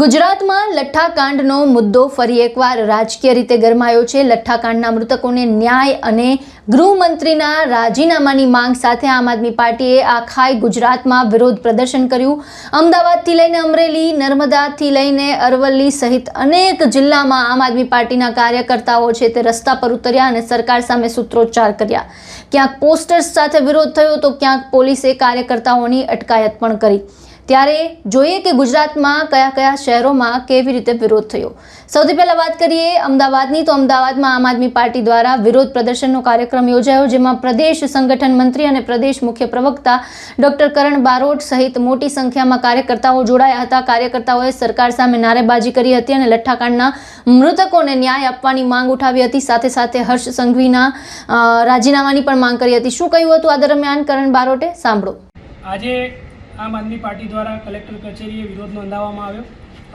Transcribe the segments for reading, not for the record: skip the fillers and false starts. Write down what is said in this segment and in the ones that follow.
ગુજરાતમાં લઠ્ઠાકાંડનો મુદ્દો ફરી એકવાર રાજકીય રીતે ગરમાયો છે। લઠ્ઠાકાંડના મૃતકોને ન્યાય અને ગૃહમંત્રીના રાજીનામાની માંગ સાથે આમ આદમી પાર્ટીએ આખાય ગુજરાતમાં વિરોધ પ્રદર્શન કર્યું। અમદાવાદથી લઈને અમરેલી, નર્મદાથી લઈને અરવલ્લી સહિત અનેક જિલ્લામાં આમ આદમી પાર્ટીના કાર્યકર્તાઓ છે તે રસ્તા પર ઉતર્યા અને સરકાર સામે સૂત્રોચ્ચાર કર્યા। ક્યાંક પોસ્ટર્સ સાથે વિરોધ થયો તો ક્યાંક પોલીસે કાર્યકર્તાઓની અટકાયત પણ કરી। ત્યારે જોઈએ કે ગુજરાતમાં કયા કયા શહેરોમાં કેવી રીતે વિરોધ થયો। સૌથી પહેલા વાત કરીએ અમદાવાદની, તો અમદાવાદમાં આમ આદમી પાર્ટી દ્વારા વિરોધ પ્રદર્શનનો કાર્યક્રમ યોજાયો, જેમાં પ્રદેશ સંગઠન મંત્રી અને પ્રદેશ મુખ્ય પ્રવક્તા ડોક્ટર કરણ બારોટ સહિત મોટી સંખ્યામાં કાર્યકર્તાઓ જોડાયા હતા। કાર્યકર્તાઓએ સરકાર સામે નારેબાજી કરી હતી અને લઠ્ઠાકાંડના મૃતકોને ન્યાય આપવાની માંગ ઉઠાવી હતી। સાથે સાથે હર્ષ સંઘવીના રાજીનામાની પણ માંગ કરી હતી। શું કહ્યું હતું આ દરમિયાન કરણ બારોટે, સાંભળો। આજે આમ આદમી પાર્ટી દ્વારા કલેક્ટર કચેરીએ વિરોધ નોંધાવવામાં આવ્યો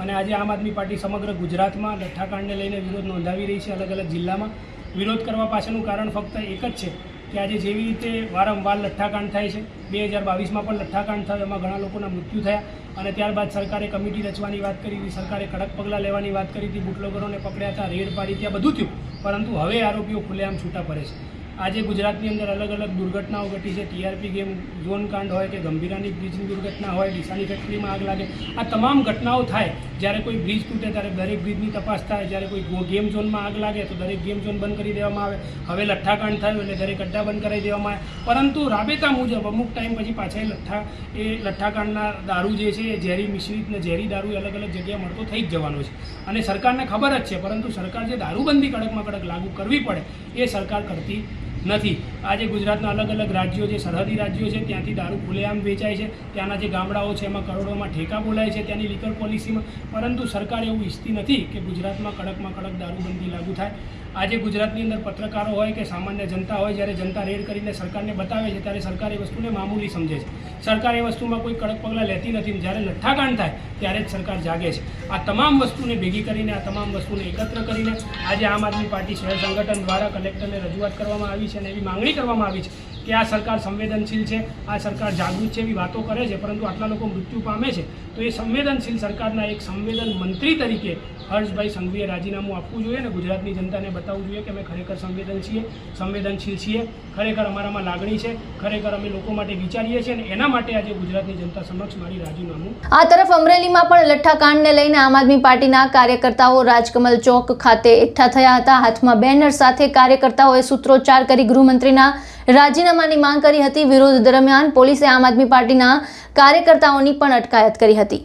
અને આજે આમ આદમી પાર્ટી સમગ્ર ગુજરાતમાં લઠ્ઠાકાંડને લઈને વિરોધ નોંધાવી રહી છે। અલગ અલગ જિલ્લામાં વિરોધ કરવા પાછળનું કારણ ફક્ત એક જ છે કે આજે જેવી રીતે વારંવાર લઠ્ઠાકાંડ થાય છે, 2022માં પણ લઠ્ઠાકાંડ થયો, એમાં ઘણા લોકોના મૃત્યુ થયા અને ત્યારબાદ સરકારે કમિટી રચવાની વાત કરી હતી, સરકારે કડક પગલાં લેવાની વાત કરી હતી, બુટલેગરોને પકડ્યા હતા, રેડ પાડી, ત્યાં બધું થયું, પરંતુ હવે આરોપીઓ ખુલ્લેઆમ છૂટા પડે છે। આજે ગુજરાતની અંદર અલગ અલગ દુર્ઘટનાઓ ઘટી છે। ટીઆરપી ગેમ ઝોન કાંડ હોય કે ગંભીરાની બ્રિજની દુર્ઘટના હોય, ડીસાની ફેક્ટરીમાં આગ લાગે, આ તમામ ઘટનાઓ થાય જ્યારે કોઈ બ્રિજ તૂટે ત્યારે દરેક બ્રિજની તપાસ થાય, જ્યારે કોઈ ગેમ ઝોનમાં આગ લાગે તો દરેક ગેમ ઝોન બંધ કરી દેવામાં આવે। હવે લઠ્ઠાકાંડ થયું એટલે દરેક અડ્ડા બંધ કરાવી દેવામાં આવે, પરંતુ રાબેતા મુજબ અમુક ટાઈમ પછી પાછા લઠ્ઠાકાંડના દારૂ જે છે એ ઝેરી મિશ્રિત ને ઝેરી દારૂ અલગ અલગ જગ્યાએ મળતો થઈ જ જવાનો છે અને સરકારને ખબર જ છે, પરંતુ સરકાર જે દારૂબંધી કડકમાં કડક લાગુ કરવી પડે એ સરકાર કરતી નથી। આજે ગુજરાતના અલગ અલગ રાજ્યો, જે સરહદી રાજ્યો છે, ત્યાંથી દારૂ ખુલ્લેઆમ વેચાય છે, ત્યાંના જે ગામડાઓ છે એમાં કરોડોમાં ઠેકા બોલાય છે ત્યાંની લીકર પોલિસીમાં, પરંતુ સરકાર એવું ઈચ્છતી નથી કે ગુજરાતમાં કડકમાં કડક દારૂબંધી લાગુ થાય। આજે ગુજરાતની અંદર પત્રકારો હોય કે સામાન્ય જનતા હોય, જ્યારે જનતા રેડ કરીને સરકારને બતાવે છે ત્યારે સરકાર એ વસ્તુને મામૂલી સમજે છે, સરકાર એ વસ્તુમાં કોઈ કડક પગલાં લેતી નથી। જ્યારે લઠ્ઠાકાંડ થાય ત્યારે જ સરકાર જાગે છે। આ તમામ વસ્તુને ભેગી કરીને, આ તમામ વસ્તુને એકત્ર કરીને આજે આમ આદમી પાર્ટી શહેર સંગઠન દ્વારા કલેક્ટરને રજૂઆત કરવામાં આવી છે અને એવી માંગણી કરવામાં આવી છે કે આ સરકાર સંવેદનશીલ છે, આ સરકાર જાગૃત છે, એવી વાતો કરે છે, પરંતુ આટલા લોકો મૃત્યુ પામે છે તો એ સંવેદનશીલ સરકારના એક સંવેદન મંત્રી તરીકે હર્ષભાઈ સંઘવીએ રાજીનામું આપવું જોઈએ અને ગુજરાતની જનતાને બતાવવું જોઈએ કે અમે ખરેખર સંવેદનશીલ છીએ, ખરેખર અમારામાં લાગણી છે, ખરેખર અમે લોકો માટે વિચારીએ છીએ અને એના માટે આજે ગુજરાતની જનતા સમક્ષ મારી રાજીનામું। આ તરફ અમરેલીમાં પણ લઠ્ઠાકાંડને લઈને આમ આદમી પાર્ટીના કાર્યકર્તાઓ રાજકમલ ચોક ખાતે એકઠા થયા હતા। હાથમાં બેનર સાથે કાર્યકર્તાઓએ સૂત્રોચ્ચાર કરી ગૃહમંત્રીના રાજીનામાની માંગ કરી હતી। વિરોધ દરમિયાન પોલીસે આમ આદમી પાર્ટીના કાર્યકર્તાઓની પણ અટકાયત કરી હતી।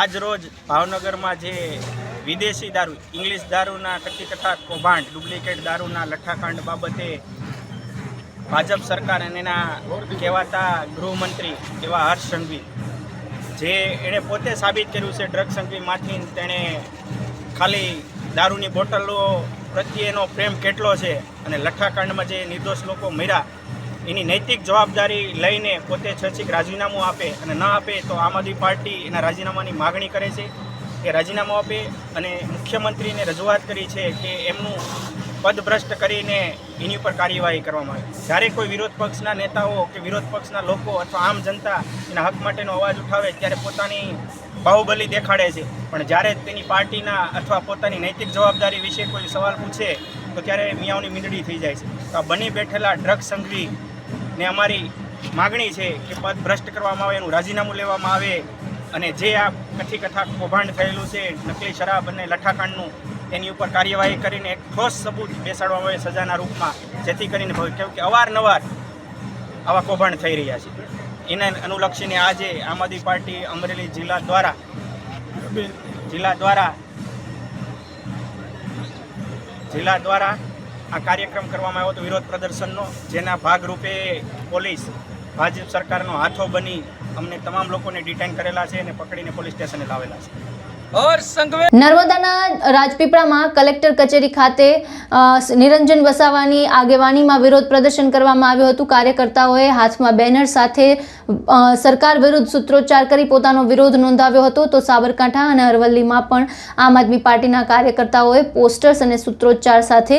આજ રોજ ભાવનગરમાં જે વિદેશી દારૂ, ઇંગ્લિશ દારૂના કટ્ટા કૌભાંડ, ડુપ્લિકેટ દારૂના લઠ્ઠાકાંડ બાબતે ભાજપ સરકાર અને એના કહેવાતા ગૃહમંત્રી એવા હર્ષ સંઘવી, જે એણે પોતે સાબિત કર્યું છે ડ્રગ સંઘવીમાંથી તેણે ખાલી દારૂની બોટલો પ્રત્યેનો પ્રેમ કેટલો છે અને લઠ્ઠાકાંડમાં જે નિર્દોષ લોકો મર્યા એની નૈતિક જવાબદારી લઈને પોતે છેક રાજીનામું આપે અને ન આપે તો આમ આદમી પાર્ટી એના રાજીનામાની માગણી કરે છે કે રાજીનામું આપે અને મુખ્યમંત્રીને રજૂઆત કરી છે કે એમનું પદભ્રષ્ટ કરીને એની ઉપર કાર્યવાહી કરવામાં આવે। જ્યારે કોઈ વિરોધ પક્ષના નેતાઓ કે વિરોધ પક્ષના લોકો અથવા આમ જનતા એના હક માટેનો અવાજ ઉઠાવે ત્યારે પોતાની બાહુબલી દેખાડે છે, પણ જ્યારે તેની પાર્ટીના અથવા પોતાની નૈતિક જવાબદારી વિશે કોઈ સવાલ પૂછે તો ત્યારે મિયાઓની મીંદડી થઈ જાય છે। તો આ બની બેઠેલા ડ્રગ સંઘવીને અમારી માગણી છે કે પદ ભ્રષ્ટ કરવામાં આવે, એનું રાજીનામું લેવામાં આવે અને જે આ કથા કૌભાંડ થયેલું છે નકલી શરાબ અને લઠ્ઠાકાંડનું, એની ઉપર કાર્યવાહી કરીને એક ઠોસ સબૂત બેસાડવામાં આવે સજાના રૂપમાં, જેથી કરીને કેમ કે અવારનવાર આવા કૌભાંડ થઈ રહ્યા છે એને અનુલક્ષીને આજે આમ આદમી પાર્ટી અમરેલી જિલ્લા દ્વારા આ કાર્યક્રમ કરવામાં આવ્યો હતો વિરોધ પ્રદર્શનનો, જેના ભાગરૂપે પોલીસ ભાજપ સરકારનો હાથો બની અમને તમામ લોકોને ડિટેન કરેલા છે અને પકડીને પોલીસ સ્ટેશને લાવેલા છે। और संघ નર્મદાના રાજપીપળામાં કલેક્ટર કચેરી ખાતે નિરંજન વસાવાની આગેવાનીમાં વિરોધ પ્રદર્શન કરવામાં આવ્યું હતું. કાર્યકર્તાઓએ હાથમાં બેનર સાથે સરકાર વિરુદ્ધ સૂત્રોચ્ચાર કરી પોતાનો વિરોધ નોંધાવ્યો હતો. તો સાબરકાંઠા અને અરવલ્લીમાં પણ આમ આદમી પાર્ટીના કાર્યકર્તાઓએ પોસ્ટર્સ અને સૂત્રોચ્ચાર સાથે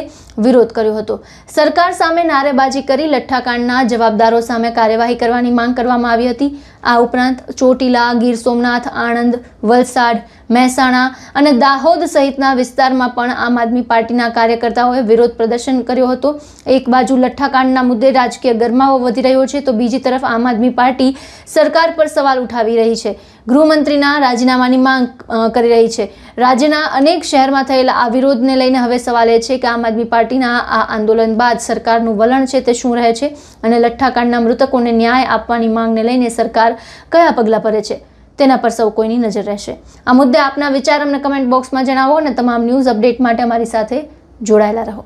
વિરોધ કર્યો હતો. સરકાર સામે નારેબાજી કરી લઠ્ઠાકાંડના જવાબદારો સામે કાર્યવાહી કરવાની માંગ કરવામાં આવી હતી. આ ઉપરાંત ચોટીલા, ગીર સોમનાથ, આણંદ, વલસાડ, મહેસાણા અને દાહોદ સહિતના વિસ્તારમાં પણ આમ આદમી પાર્ટીના કાર્યકર્તાઓએ વિરોધ પ્રદર્શન કર્યો હતો. એક બાજુ લઠ્ઠાકાંડના મુદ્દે રાજકીય ગરમાવો વધી રહ્યો છે, તો બીજી તરફ આમ આદમી પાર્ટી સરકાર પર સવાલ ઉઠાવી રહી છે. ગૃહમંત્રીના રાજીનામાની માંગ કરી રહી છે. રાજ્યના અનેક શહેરમાં થયેલા આ વિરોધને લઈને હવે સવાલ એ છે કે આમ આદમી પાર્ટીના આ આંદોલન બાદ સરકારનું વલણ છે તે શું રહે છે અને લઠ્ઠાકાંડના મૃતકોને ન્યાય આપવાની માંગને લઈને સરકાર કયા પગલાં ભરે છે તેના પર સૌ કોઈની નજર રહેશે. આ મુદ્દે આપના વિચાર અમને કમેન્ટ બોક્સમાં જણાવો અને તમામ ન્યૂઝ અપડેટ માટે અમારી સાથે જોડાયેલા રહો.